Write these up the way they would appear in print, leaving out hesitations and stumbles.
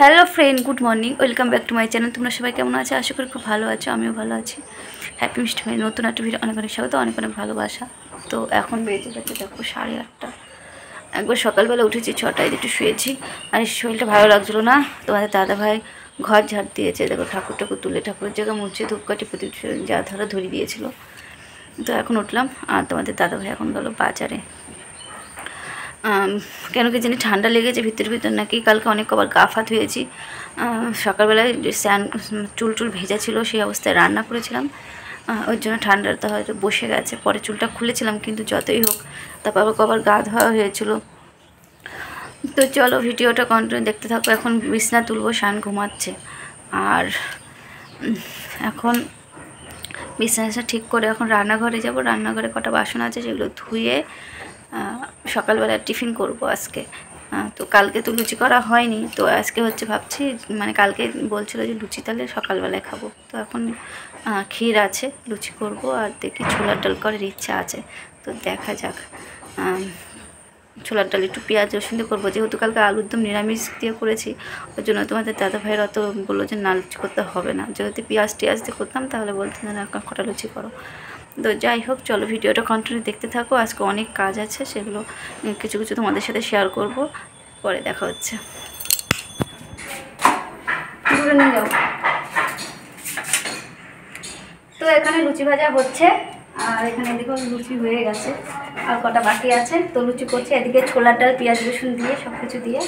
Hello friend, good morning, welcome back to my channel. তোমরা সবাই কেমন আছো? আশা করি খুব ভালো আছো, আমিও ভালো আছি। হ্যাপি মিষ্টি ভাই নতুন একটা ভিডিও অনেক অনেক স্বাগত, অনেক অনেক ভালোবাসা। তো এখন বেজে গেছে দেখো 8:30। একবার সকালবেলা উঠেছি 6টায়, একটু শুয়েছি আর শরীরটা ভালো লাগছিলো না। তোমাদের দাদাভাই ঘর ঝাড় দিয়েছে, দেখো ঠাকুর ঠাকুর তুলে ঠাকুরের জায়গা মুছে ধূপকাঠি প্রতি যা ধরা ধরিয়ে দিয়েছিল। তো এখন উঠলাম আর তোমাদের দাদাভাই এখন গেলো বাজারে। কেন কি জানি ঠান্ডা লেগেছে ভিতর নাকি, কালকে অনেক কবার গা ফাত হয়েছি। সকালবেলায় চুল ভেজা ছিল, সেই অবস্থায় রান্না করেছিলাম, ওর জন্য ঠান্ডাটা হয়তো বসে গেছে। পরে চুলটা খুলেছিলাম, কিন্তু যতই হোক তারপর আবার কবার গা ধোয়া হয়েছিল। তো চলো ভিডিওটা কন্টিনিউ দেখতে থাকো। এখন বিছনা তুলবো, শান ঘুমাচ্ছে আর এখন বিছানা ঠিক করে এখন রান্নাঘরে যাব। রান্নাঘরে কটা বাসন আছে সেগুলো ধুয়ে সকালবেলা টিফিন করব আজকে। তো কালকে তো লুচি করা হয়নি, তো আজকে হচ্ছে ভাবছি, মানে কালকে বলছিল যে লুচি তাহলে সকালবেলায় খাবো। তো এখন ক্ষীর আছে, লুচি করব আর দেখি ছোলার ডাল করার ইচ্ছা আছে, তো দেখা যাক। ছোলার ডাল একটু পেঁয়াজ রসুন দিয়ে করবো, যেহেতু কালকে আলুর দম নিরামিষ দিয়ে করেছি, ওই জন্য তোমাদের দাদা ভাইয়ের অত বললো যে না লুচি করতে হবে না। যদি পেঁয়াজ টিয়াজ দিয়ে করতাম তাহলে বলতে না কটা লুচি করো। তো যাই হোক, চলো ভিডিওটা কন্টিনিউ দেখতে থাকো। আজকে অনেক কাজ আছে, সেগুলো কিছু কিছু তোমাদের সাথে শেয়ার করব, পরে দেখা হচ্ছে। নিয়ে যাও। তো এখানে লুচি ভাজা হচ্ছে আর এখানে এদিকে লুচি হয়ে গেছে আর কটা বাকি আছে। তো লুচি করছে, এদিকে ছোলার ডাল পেঁয়াজ রসুন দিয়ে সব কিছু দিয়ে,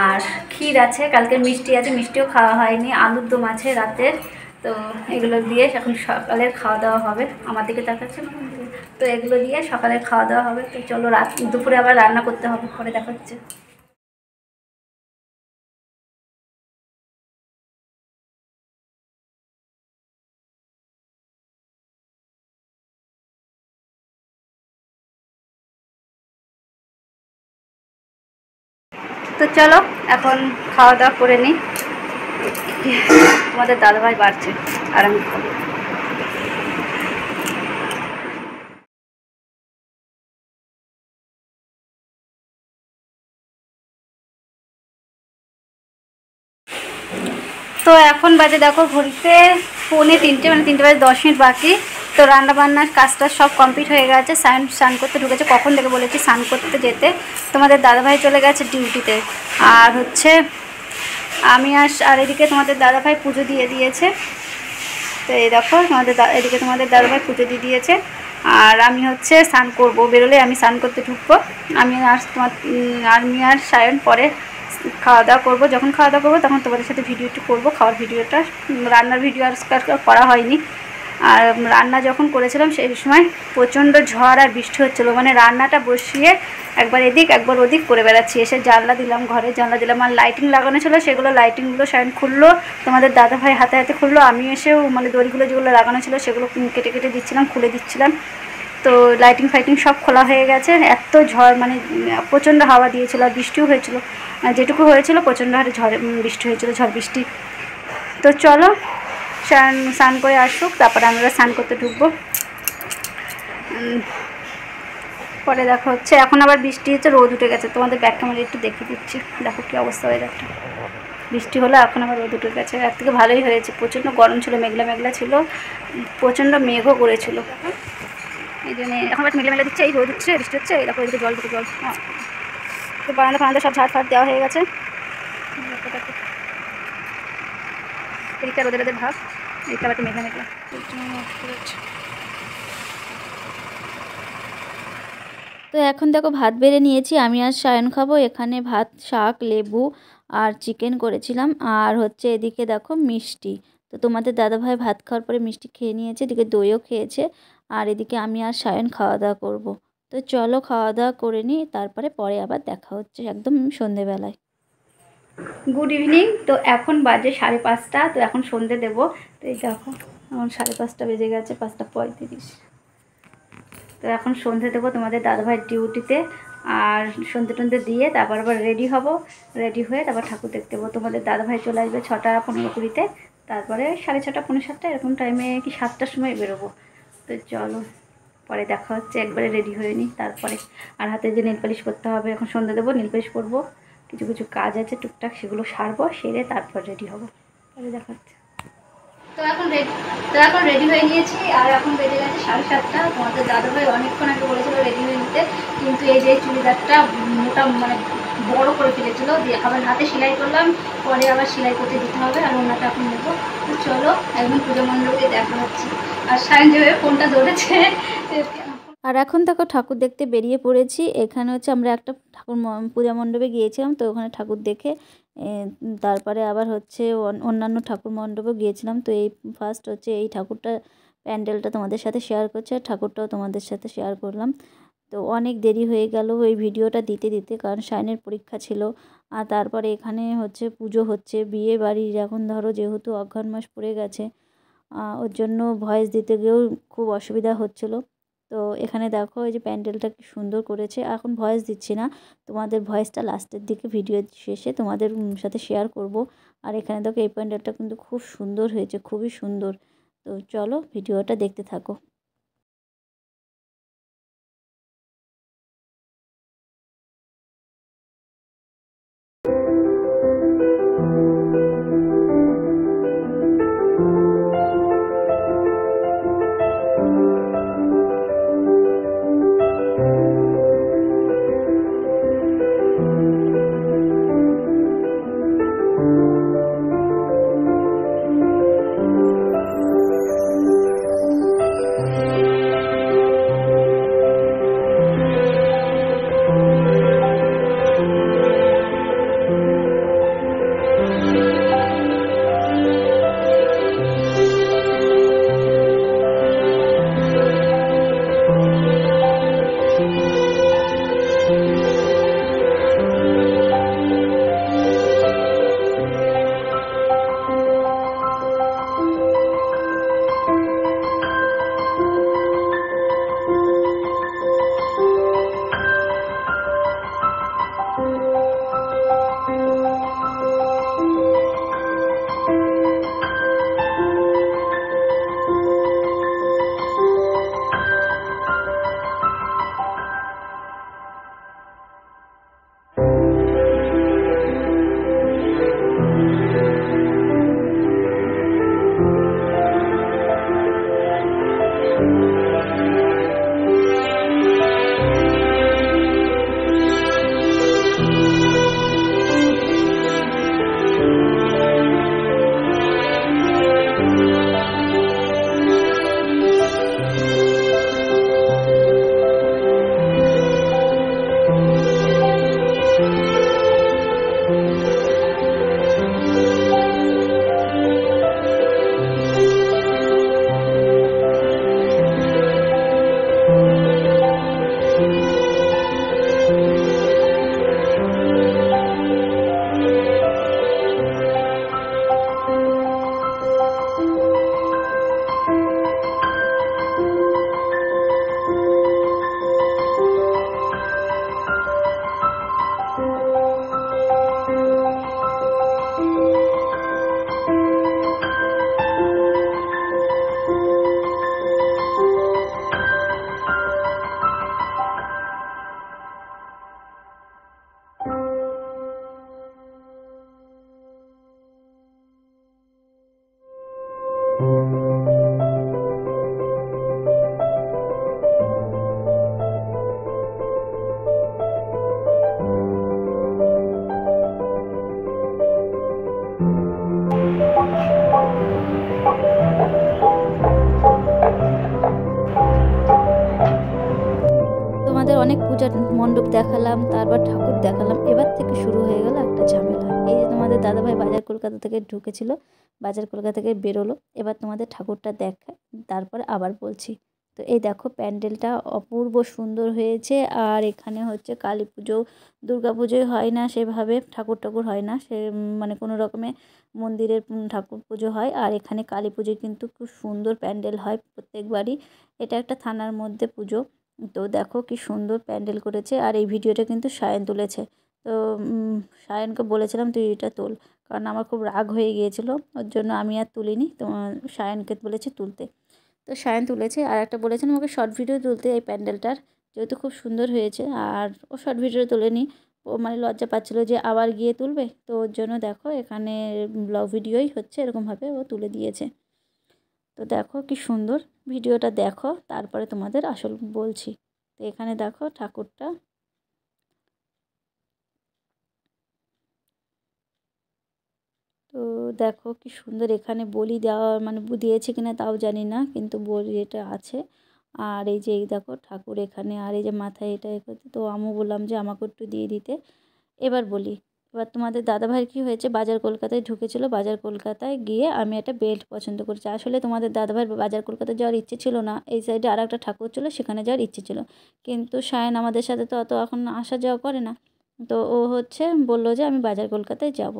আর ক্ষীর আছে, কালকে মিষ্টি আছে, মিষ্টিও খাওয়া হয়নি, আলুর দম আছে রাতের। তো এগুলো দিয়ে এখন সকালের খাওয়া দাওয়া হবে। আমার দিকে তাকাচ্ছে, তো এগুলো দিয়ে সকালের খাওয়া দাওয়া হবে। তো চলো দুপুরে আবার রান্না করতে হবে, পরে দেখা হচ্ছে। তো চলো এখন খাওয়া দাওয়া করে নিই। তোমাদের দাদাভাই বাড়ছে আর আমি খাবো। তো এখন বাজে দেখো ঘড়িতে 2:45, মানে 3টে বাজে 10 মিনিট বাকি। তো রান্নাবান্নার কাজটা সব কমপ্লিট হয়ে গেছে। স্নান করতে ঢুকেছে, কখন থেকে বলেছি স্নান করতে যেতে। তোমাদের দাদাভাই চলে গেছে ডিউটিতে, আর হচ্ছে আমি আর এদিকে তোমাদের দাদাভাই পুজো দিয়ে দিয়েছে। তো এই দেখো এদিকে তোমাদের দাদাভাই পুজো দিয়ে দিয়েছে আর আমি হচ্ছে স্নান করবো, বেরোলে আমি স্নান করতে ঢুকবো। আমি আর সায়ন পরে খাওয়া দাওয়া করবো। যখন খাওয়া দাওয়া করবো তখন তোমাদের সাথে ভিডিওটি করবো, খাওয়ার ভিডিওটা। রান্নার ভিডিও আর করা হয়নি। আর রান্না যখন করেছিলাম সেই সময় প্রচণ্ড ঝড় আর বৃষ্টি হচ্ছিলো, মানে রান্নাটা বসিয়ে একবার এদিক একবার ওদিক করে বেড়াচ্ছি। এসে জানলা দিলাম, ঘরে জানলা দিলাম, আর লাইটিং লাগানো ছিল, সেগুলো লাইটিংগুলো সায়ন খুললো, তোমাদের দাদাভাই হাতে হাতে খুললো। আমি এসেও মানে দড়িগুলো যেগুলো লাগানো ছিল সেগুলো কেটে কেটে দিচ্ছিলাম, খুলে দিচ্ছিলাম। তো লাইটিং ফাইটিং সব খোলা হয়ে গেছে। এত ঝড়, মানে প্রচণ্ড হাওয়া দিয়েছিল আর বৃষ্টিও হয়েছিল, যেটুকু হয়েছিল প্রচণ্ড হারে বৃষ্টি হয়েছিল, ঝড় বৃষ্টি। তো চলো স্নান করে আসুক, তারপরে আমরা স্নান করতে ঢুকবো, পরে দেখা হচ্ছে। এখন আবার বৃষ্টি হচ্ছে, রোদ উঠে গেছে। তোমাদের ব্যাক ক্যামেরা একটু দেখিয়ে দিচ্ছি, দেখো কী অবস্থা ওয়েদারটা। বৃষ্টি হলো, এখন আবার রোদ উঠে গেছে। এর থেকে ভালোই হয়েছে, প্রচণ্ড গরম ছিল, মেঘলা মেঘলা ছিল, প্রচণ্ড মেঘও করেছিল। এই জন্য এখন আবার মেঘলা মেঘলা দিচ্ছে, এই রোদ উঠছে, বৃষ্টি হচ্ছে, এই দেখো এদিকে জল জল। হ্যাঁ, তো বারান্দা ফারান্দা সব ঝাড় ফাড় দেওয়া হয়ে গেছে। এদিকটা রোদের রোদের ভাব, এদিকটা আবার মেঘলা মেঘলা। তো এখন দেখো ভাত বেড়ে নিয়েছি, আমি আর সায়ন খাবো। এখানে ভাত, শাক, লেবু আর চিকেন করেছিলাম, আর হচ্ছে এদিকে দেখো মিষ্টি। তো তোমাদের দাদাভাই ভাত খাওয়ার পরে মিষ্টি খেয়ে নিয়েছে, এদিকে দইও খেয়েছে, আর এদিকে আমি আর সায়ন খাওয়া দাওয়া করবো। তো চলো খাওয়া দাওয়া করে নিই, তারপরে পরে আবার দেখা হচ্ছে একদম সন্ধেবেলায়। Good evening. তো এখন বাজে 5:30, তো এখন সন্ধে দেবো। তো এই দেখো এখন 5:30 বেজে গেছে, 5:35। তো এখন সন্ধে দেবো তোমাদের দাদাভাইয়ের ডিউটিতে, আর সন্ধে টন্ধে দিয়ে তারপর আবার রেডি হব। রেডি হয়ে তারপর ঠাকুর দেখতে যাবো। তোমাদের দাদাভাই চলে আসবে 6:15-20, তারপরে 6:30 7:30 এরকম টাইমে, কি 7টার সময় বেরোবো। তো চলো পরে দেখা হচ্ছে, একবারে রেডি হয়ে নিই তারপরে। আর হাতে যে নেল পালিশ করতে হবে, এখন সন্ধে দেবো, নেল পালিশ করবো, কিছু কিছু কাজ আছে টুকটাক, সেগুলো সারবো, সেরে তারপর রেডি হবো। তাহলে দেখাচ্ছে। তো এখন রেডি হয়ে নিয়েছি, আর এখন বেজে গেছে 7:30। তোমাদের দাদাভাই অনেকক্ষণ আগে বলেছিল রেডি হয়ে নিতে, কিন্তু এই যে চুড়িদারটা মোটা মানে বড় করে ফেলেছিল, দিয়ে আবার হাতে সেলাই করলাম, পরে আবার সেলাই করতে দিতে হবে, আর ওনাটা এখন নেবো। তো চলো একদম পুজো মণ্ডপে দেখা হচ্ছে। আর সায়ন যেভাবে ফোনটা ধরেছে। আর এখন দেখো ঠাকুর দেখতে বেরিয়ে পড়েছি। এখানে হচ্ছে আমরা একটা ঠাকুর পূজা মণ্ডপে গিয়েছিলাম, তো ওখানে ঠাকুর দেখে তারপরে আবার হচ্ছে অন্যান্য ঠাকুর মণ্ডপেও গিয়েছিলাম। তো এই ফার্স্ট হচ্ছে এই ঠাকুরটা প্যান্ডেলটা তোমাদের সাথে শেয়ার করছি, আর ঠাকুরটাও তোমাদের সাথে শেয়ার করলাম। তো অনেক দেরি হয়ে গেল এই ভিডিওটা দিতে দিতে, কারণ সায়নের পরীক্ষা ছিল। আর তারপরে এখানে হচ্ছে পুজো হচ্ছে, বিয়ে বাড়ির এখন ধরো যেহেতু অঘ্রাণ মাস পড়ে গেছে, ওর জন্য ভয়েস দিতে গিয়েও খুব অসুবিধা হচ্ছিল। তো এখানে দেখো এই যে প্যান্ডেলটা কি সুন্দর করেছে। এখন ভয়েস দিচ্ছি না, তোমাদের ভয়েসটা লাস্টের দিকে ভিডিও শেষে তোমাদের সাথে শেয়ার করব। আর এখানে দেখো এই প্যান্ডেলটা কিন্তু খুব সুন্দর হয়েছে, খুবই সুন্দর। তো চলো ভিডিওটা দেখতে থাকো। তোমাদের অনেক পূজার মণ্ডপ দেখালাম, তারপর ঠাকুর দেখালাম। এবার থেকে শুরু হয়ে গেল একটা ঝামেলা। এই যে তোমাদের দাদাভাই বাজার কলকাতা থেকে ঢুকেছিল, বাজার কলকাতা থেকে বেরোলো। এবার তোমাদের ঠাকুরটা দেখা, তারপরে আবার বলছি। তো এই দেখো প্যান্ডেলটা অপূর্ব সুন্দর হয়েছে। আর এখানে হচ্ছে কালী পুজো, দুর্গা পুজোই হয় না সেভাবে, ঠাকুর হয় না সে, মানে কোনো রকমে মন্দিরের ঠাকুর পুজো হয়। আর এখানে কালী পুজোয় কিন্তু খুব সুন্দর প্যান্ডেল হয় প্রত্যেকবারই। এটা একটা থানার মধ্যে পুজো। তো দেখো কি সুন্দর প্যান্ডেল করেছে। আর এই ভিডিওটা কিন্তু সায়ন তুলেছে। তো সায়নকে বলেছিলাম তুই এটা তোল, কারণ আমার খুব রাগ হয়ে গিয়েছিলো, ওর জন্য আমি আর তুলিনি। তো সায়নকে বলেছি তুলতে, তো সায়ন তুলেছে। আর একটা বলেছেন আমাকে শর্ট ভিডিও তুলতে এই প্যান্ডেলটার, যেহেতু খুব সুন্দর হয়েছে। আর ও শর্ট ভিডিও তোলেনি, মানে লজ্জা পাচ্ছিলো যে আবার গিয়ে তুলবে, তো ওর জন্য দেখো এখানে ব্লগ ভিডিওই হচ্ছে এরকমভাবে ও তুলে দিয়েছে। তো দেখো কি সুন্দর, ভিডিওটা দেখো তারপরে তোমাদের আসল বলছি। তো এখানে দেখো ঠাকুরটা, তো দেখো কি সুন্দর, এখানে বলি দেওয়া মানে দিয়েছে কিনা তাও জানি না, কিন্তু বলি এটা আছে। আর এই যে এই দেখো ঠাকুর এখানে, আর এই যে মাথায় এটা এ করতে, তো আমি বললাম যে আমাকে একটু দিয়ে দিতে। এবার বলি, এবার তোমাদের দাদাভাইয়ের কী হয়েছে, বাজার কলকাতায় ঢুকেছিল, বাজার কলকাতায় গিয়ে আমি একটা বেল্ট পছন্দ করেছি। আসলে তোমাদের দাদাভাইয়ের বাজার কলকাতায় যাওয়ার ইচ্ছে ছিল না, এই সাইডে আর একটা ঠাকুর ছিল সেখানে যাওয়ার ইচ্ছে ছিল, কিন্তু সায়ন আমাদের সাথে তো অত এখন আসা যাওয়া করে না। তো ও হচ্ছে বললো যে আমি বাজার কলকাতায় যাব।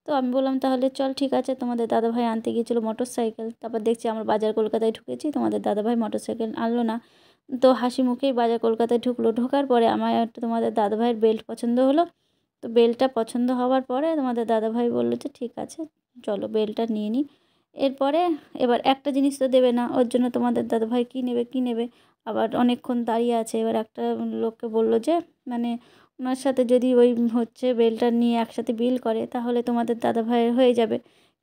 তো আমি বললাম তাহলে চল ঠিক আছে। তোমাদের দাদাভাই আনতে গিয়েছিলো মোটর সাইকেল, তারপর দেখছি আমরা বাজার কলকাতায় ঢুকেছি, তোমাদের দাদাভাই মোটর সাইকেল আনলো না। তো হাসি মুখেই বাজার কলকাতায় ঢুকলো, ঢোকার পরে আমার একটা তোমাদের দাদাভাইয়ের বেল্ট পছন্দ হলো। তো বেল্টটা পছন্দ হওয়ার পরে তোমাদের দাদাভাই বললো যে ঠিক আছে চলো বেল্টটা নিয়ে নিই। এরপরে এবার একটা জিনিস তো দেবে না, ওর জন্য তোমাদের দাদাভাই কী নেবে কী নেবে, আবার অনেকক্ষণ দাঁড়িয়ে আছে। এবার একটা লোককে বললো যে মানে ওনার সাথে যদি ওই হচ্ছে বেলটা নিয়ে একসাথে বিল করে তাহলে তোমাদের দাদাভাইয়ের হয়ে যাবে।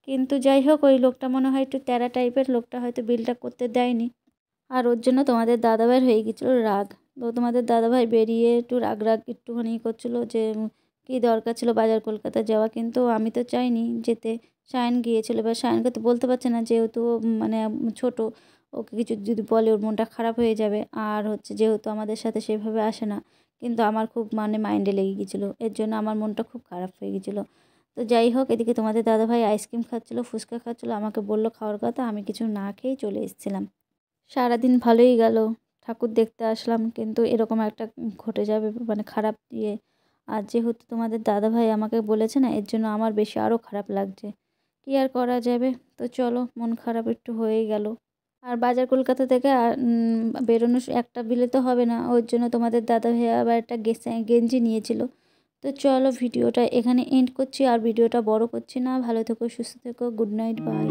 কিন্তু যাই হোক ওই লোকটা মনে হয় একটু ট্যারা টাইপের, লোকটা হয়তো বিলটা করতে দেয়নি, আর ওর জন্য তোমাদের দাদাভাইয়ের হয়ে গেছিলো রাগ। তো তোমাদের দাদাভাই বেরিয়ে একটু রাগ রাগ একটুখানি করছিলো যে কী দরকার ছিল বাজার কলকাতা যাওয়া, কিন্তু আমি তো চাইনি যেতে, সায়ন গিয়েছিলো। এবার সায়নকে তো বলতে পারছে না যেহেতু মানে ছোট, ওকে কিছু যদি বলে ওর মনটা খারাপ হয়ে যাবে, আর হচ্ছে যেহেতু আমাদের সাথে সেভাবে আসে না। কিন্তু আমার খুব মানে মাইন্ডে লেগে গেছিলো, এর জন্য আমার মনটা খুব খারাপ হয়ে গেছিলো। তো যাই হোক এদিকে তোমাদের দাদাভাই আইসক্রিম খাচ্ছিলো, ফুচকা খাচ্ছিলো, আমাকে বললো খাওয়ার কথা, আমি কিছু না খেয়েই চলে এসেছিলাম। সারাদিন ভালোই গেল, ঠাকুর দেখতে আসলাম, কিন্তু এরকম একটা ঘটে যাবে মানে খারাপ ইয়ে। আর যেহেতু তোমাদের দাদাভাই আমাকে বলেছে না, এর জন্য আমার বেশি আরও খারাপ লাগছে, কী আর করা যাবে। তো চলো মন খারাপ একটু হয়েই গেল। আর বাজার কলকাতা থেকে বেরোনো একটা বিলে তো হবে না, ওর জন্য তোমাদের দাদাভাই আবার একটা গেঞ্জি নিয়েছিল। তো চলো ভিডিওটা এখানে এন্ড করছি, আর ভিডিওটা বড় করছি না। ভালো থেকো, সুস্থ থেকো, গুড নাইট, বাই।